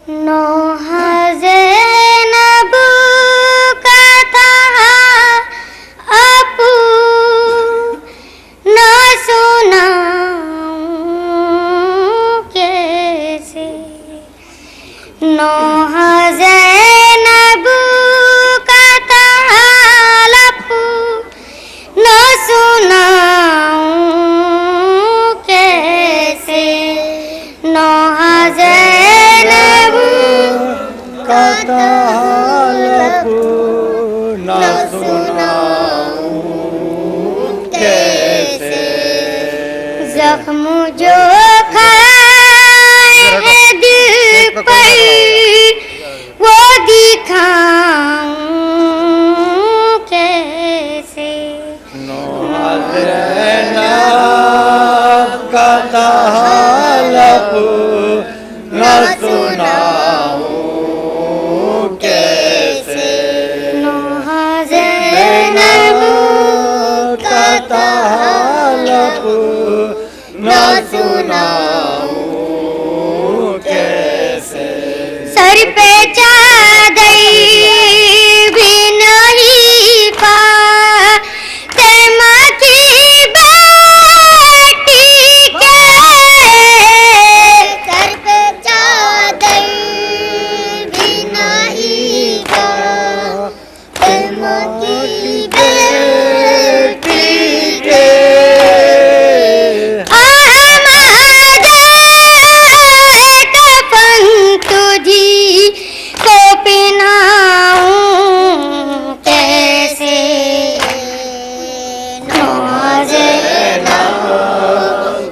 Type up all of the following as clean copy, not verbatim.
नौहज़े नबू का था अपू न सुनाऊं कैसे। नौहज़े नबू का था अपू न सुनाऊं कैसे। नौहज़े न सुनाऊं कैसे। जख्म जो खाए हैं दिल पर वो दिखाऊं कैसे। ज़ैनब का तालब न सुनाऊं कैसे। ज़ैनब का तालब न सुनाऊं कैसे। सर पे चादर भी नहीं पाते माँ की बेटी के। सर पे चादर भी नहीं पाते माँ की बेटी के। कफन तुझी को पहनाऊं कैसे। ज़ैनब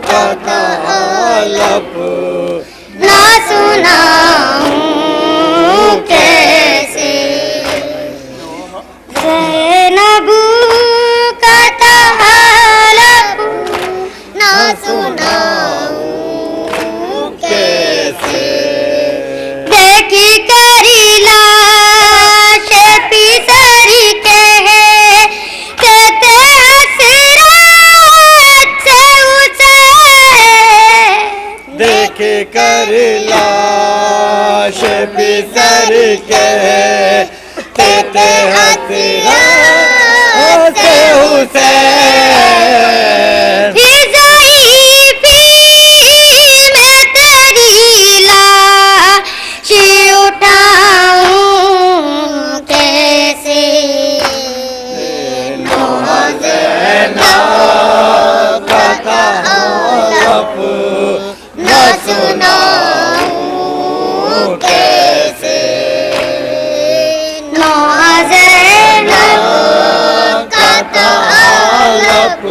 का तालब न सुनाऊं कैसे। ज़ैनब का तालब न सुनाऊं कैसे। देखी करी लाश पितर के कहते हसरत से उसे। देखे कर लाश बिसर के कहते हसरत से हुसैन। ज़ईफ़ी मैं तेरी लाश उठाऊं कैसे। ज़ैनब का तालब न सुनाऊं कैसे। ज़ैनब का तालब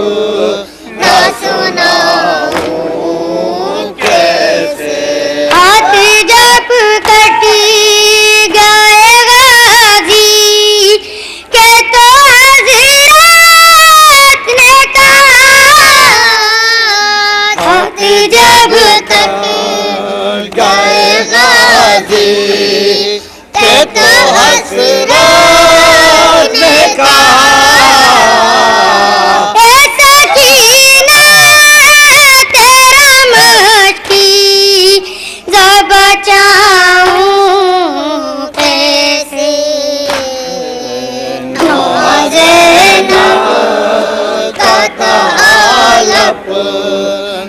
न सुनाऊं कैसे। हाथ जब कटी गए गाजी के तो हज़रत ने कहा। हाथ जब कटी गए गाजी के तो हसरत ने कहा। ऐसा कीना तेरा मटकी जब बचाऊं कैसे। ज़ैनब का तालब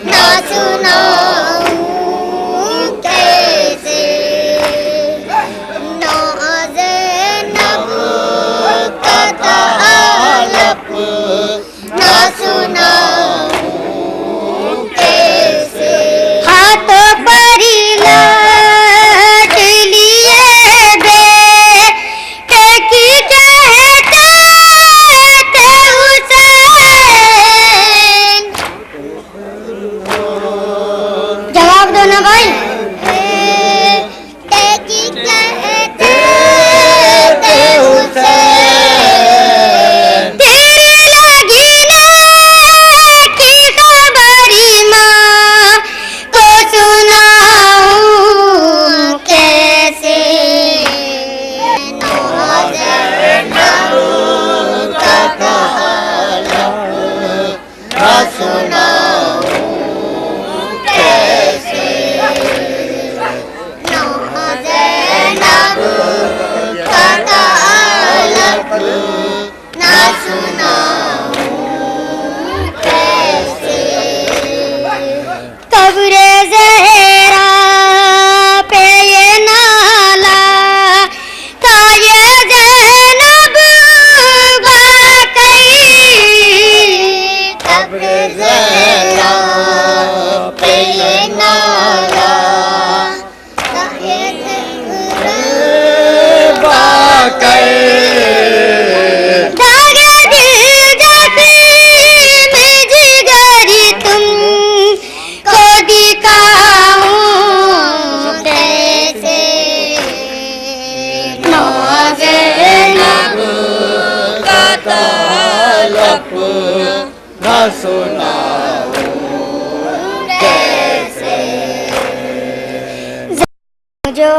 न सुनाऊं कैसे। ज़ैनब न सुनाऊं कैसे। जो